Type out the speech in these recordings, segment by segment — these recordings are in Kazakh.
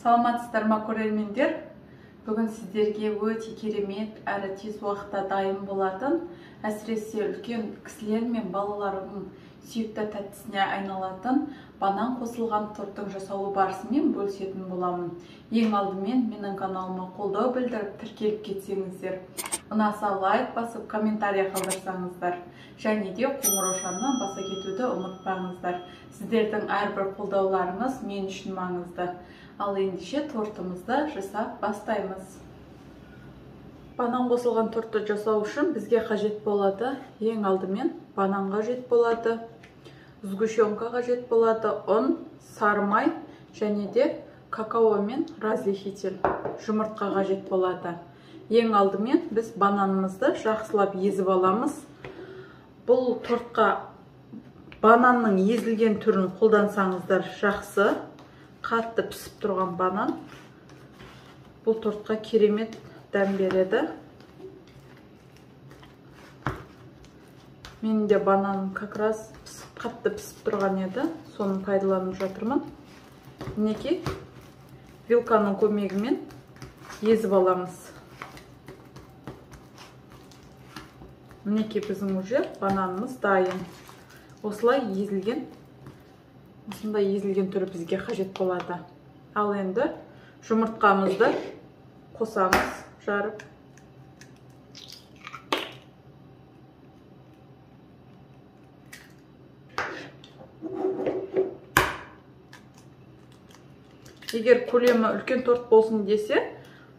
Саламатсыздар ма көрермендер? Бүгін сіздерге өте керемет әрі тез уақытта дайын болатын, әсіресе үлкен кісілер мен балалардың сүйікті тәттісіне айналатын банан қосылған торттың жасалу барысымен бөлісетін боламын. Ең алдымен менің каналыма қолдау білдіріп тіркеліп кетсеңіздер, ұнаса лайк басып комментарий қалдырсаңыздар, және де қоңыраушаны баса кетуді ұмытпаңыздар. Сіздердің әрбір қолдауларыңыз мен үшін маңызды. Ал ендеше тортымызды жасап бастаймыз. Банан қосылған тортты жасау үшін бізге қажет болады. Ең алдымен банан қажет болады, сгущенка қажет болады, ұн, сары май және де какао мен разрыхитель, жұмыртқа қажет болады. Ең алдымен біз бананымызды жақсылап езіп аламыз. Бұл тортқа бананның езілген түрін қолдансаңыздар жақсы. Қатты пісіп тұрған банан бұл тортқа керемет дәм береді. Менің де бананым как раз қатты пісіп тұрған еді, соны пайдаланып жатырмын. Мінекей вилканың көмегімен езіп аламыз. Мінекей біздің уже бананымыз дайын. Осылай езілген, осындай езілген түрі бізге қажет болады. Ал енді жұмыртқамызды қосамыз, жарып. Егер көлемі үлкен торт болсын десе,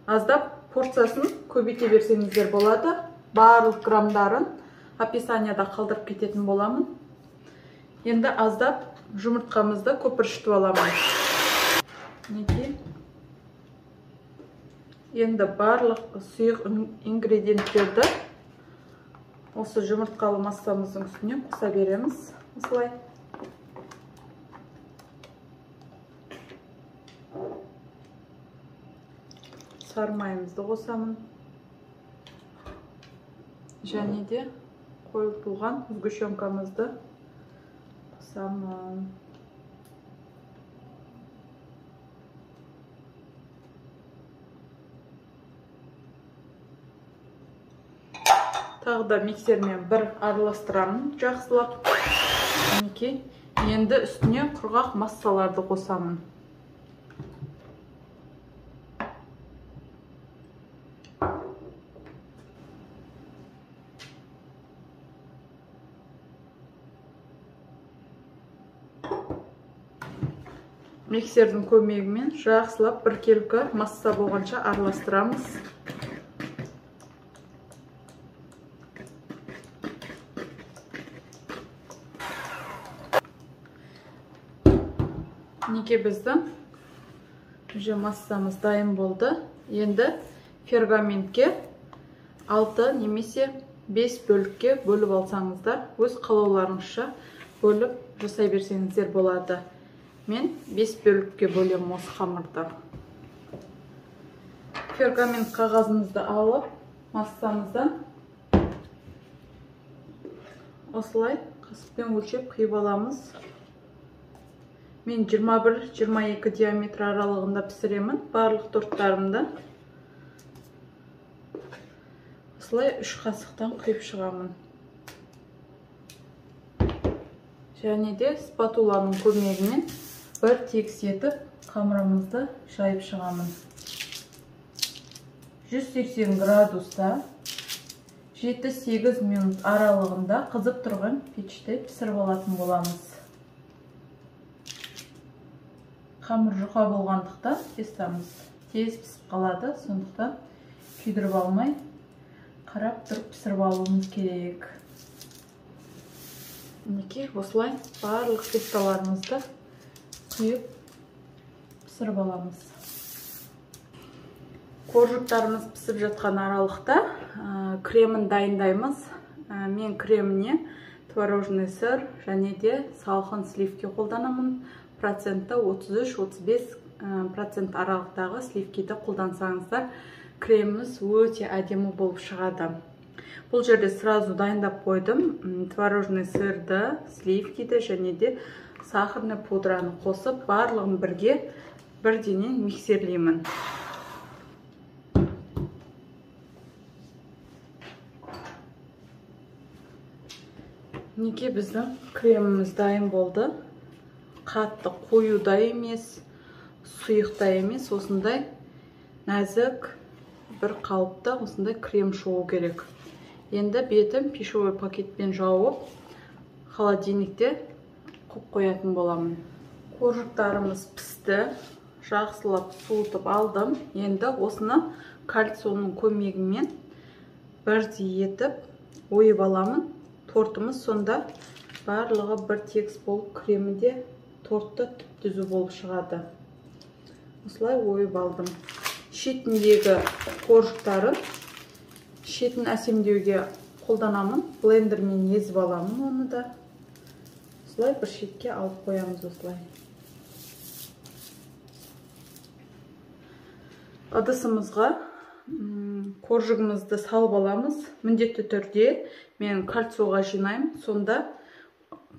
аздап порциясын көбейте берсеңіздер болады. Барлық грамдарын описанияда қалдырып кететін боламын. Енді аздап жұмыртқамызды көпіршітіп аламыз. Енді барлық сұйық ингредиенттерді осы жұмыртқалы массамыздың үстіне қоса береміз. Осылай. Сары майымызды қосамын. Және де қойылтылған сгущенкамызды қосамын. Тағы да миксермен бір араластырамын жақсылап. Енді үстіне құрғақ массаларды қосамын. Миксердің көмегімен жақсылап біркелкі масса болғанша араластырамыз. Неке біздің уже массамыз дайын болды. Енді пергаментке 6 немесе 5 бөлікке бөліп алсаңыздар, өз қалауларыңызша бөліп жасай берсеңіздер болады. Мен 5 бөлікке бөлем осы қамырды. Пергамент қағазымызды алып, массамыздан осылай қасықпен өлшеп қиып аламыз. Мен 21-22 диаметр аралығында пісіремін барлық торттарымды. Осылай 3 қасықтан қиып шығамын. Және де спатуланың көмегімен бір тегіс етіп қамырымызды жайып шығамын. 180 градуста 7-8 минут аралығында қызып тұрған пеште пісіріп алатын боламыз. Қамыр жұқа болғандықтан тестамыз тез пісіп қалады, сондықтан күйдіріп алмай, қарап тұрып пісіріп алуымыз керек. Мінекей осылай барлық тесталарымызды құйып пісіріп аламыз. Коржықтарымыз пісіп жатқан аралықта кремін дайындаймыз. Мен креміне творожный сыр және де салқын сливки қолданамын. Проценті 33-35% аралықтағы сливкиді қолдансаңыздар, креміміз өте әдемі болып шығады. Бұл жерде сразу дайындап қойдым. Творожный сырды, сливкиді және де сахарный пудраны қосып, барлығын бірге бірденен миксерлеймін. Неке біздің креміміз дайын болды. Қатты қою да емес, сұйық та емес, осындай нәзік бір қалыпта осындай крем шығу керек. Енді бетін пищевой пакетпен жауып, холодильникте қойатын боламын. Қоржықтарымыз пісті, жақсылап суытып алдым. Енді осыны кальцияның көмегімен бірдей етіп ойып аламын. Тортымыз сонда барлығы бір тегіс болып, кремі де тортты түп-түзу болып шығады. Осылай ойып алдым. Шетіндегі қоржықтарын шетін әсемдеуге қолданамын. Блендермен езіп аламын оны да. Осылай бір шетке алып қоямыз осылай. Ыдысымызға қоржығымызды салып аламыз. Міндетті түрде мен кальцияға жинаймын. Сонда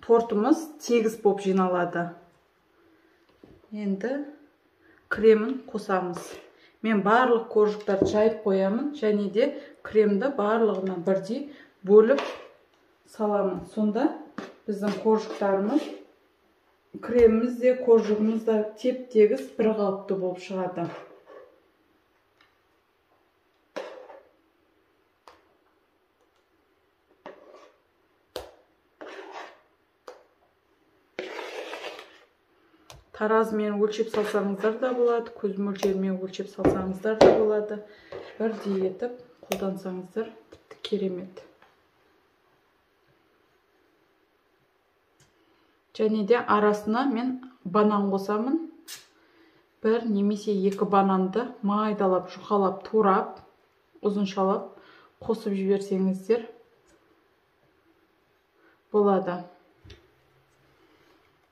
тортымыз тегіс болып жиналады. Енді кремін қосамыз. Мен барлық қоржықтарды жайып қоямын, және де кремді барлығына бірдей бөліп саламын. Сонда біздің қоржықтарымыз, креміміз де, қоржығымыз да теп-тегіс бір қалыпты болып шығады. Таразымен өлшеп салсаңыздар да болады, көз мөлшерімен өлшеп салсаңыздар да болады. Бірдей етіп қолдансаңыздар тіпті керемет. Және де арасына мен банан қосамын. Бір немесе екі бананды майдалап, жұқалап, турап, ұзыншалап қосып жіберсеңіздер болады.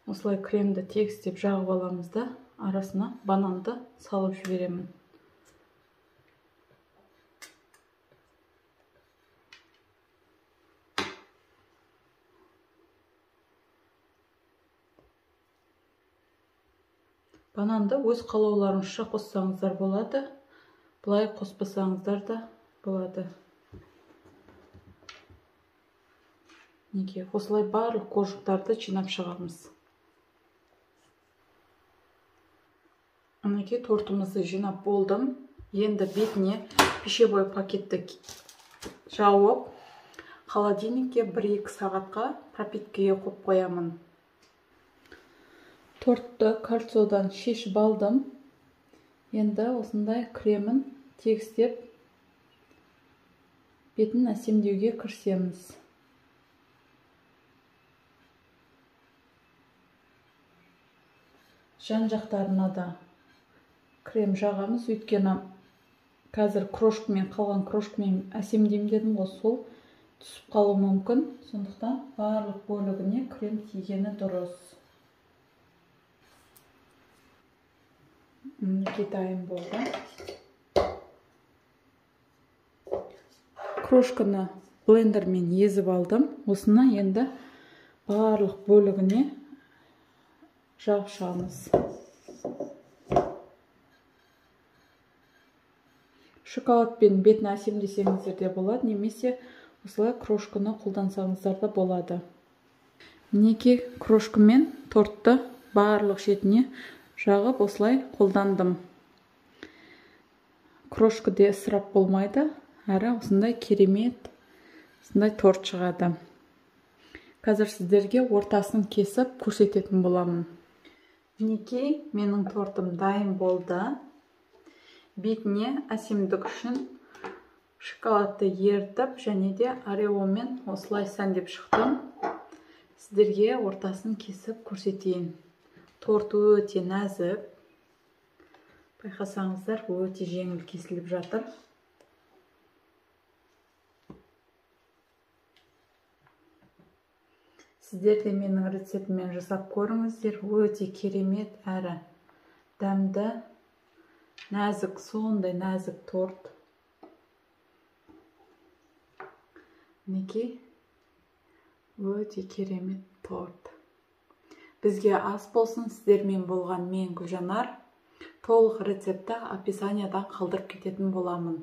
Осылай кремді тегістеп жағып аламыз да, арасына бананды салып жіберемін. Бананды өз қалауларыңызша қоссаңыздар болады, бұлай қоспасаңыздар да болады. Неге, осылай барлық қоржықтарды жинап шығамыз. Мінекей тортымызды жинап болдым. Енді бетіне пищевой пакетті жауып, холодильникке 1-2 сағатқа пропиткаға қойып қоямын. Тортты кальциядан шешіп алдым. Енді осындай кремін тегістеп бетін әсемдеуге кірісеміз. Жан жақтарына да крем жағамыз, өйткені қазір крошкамен, қалған крошкамен әсемдеймін дедім ғой, сол түсіп қалуы мүмкін. Сондықтан барлық бөлігіне крем тигені дұрыс. Мінекей дайын болды. Крошканы блендермен езіп алдым. Осыны енді барлық бөлігіне жағып шығамыз. Шоколадпен бетін әсемдесеңіздер де болады, немесе осылай крошканы қолдансаңыздар да болады. Мінекей крошкамен тортты барлық шетіне жағып осылай қолдандым. Крошка де ысырап болмайды, әрі осындай керемет, осындай торт шығады. Қазір сіздерге ортасын кесіп көрсететін боламын. Мінекей менің тортым дайын болды. Бетіне әсемдік үшін шоколадты ертіп, және де ореомен осылай сәндеп шықтым. Сіздерге ортасын кесіп көрсетейін. Торт өте нәзік. Байқасаңыздар, өте жеңіл кесіліп жатыр. Сіздер де менің рецептіммен жасап көріңіздер. Өте керемет әрі дәмді, нәзік, сондай нәзік торт. Мінекей, өте керемет торт. Бізге ас болсын. Сіздермен болған мен Гүлжанар. толық рецепті описанияда қалдырып кететін боламын.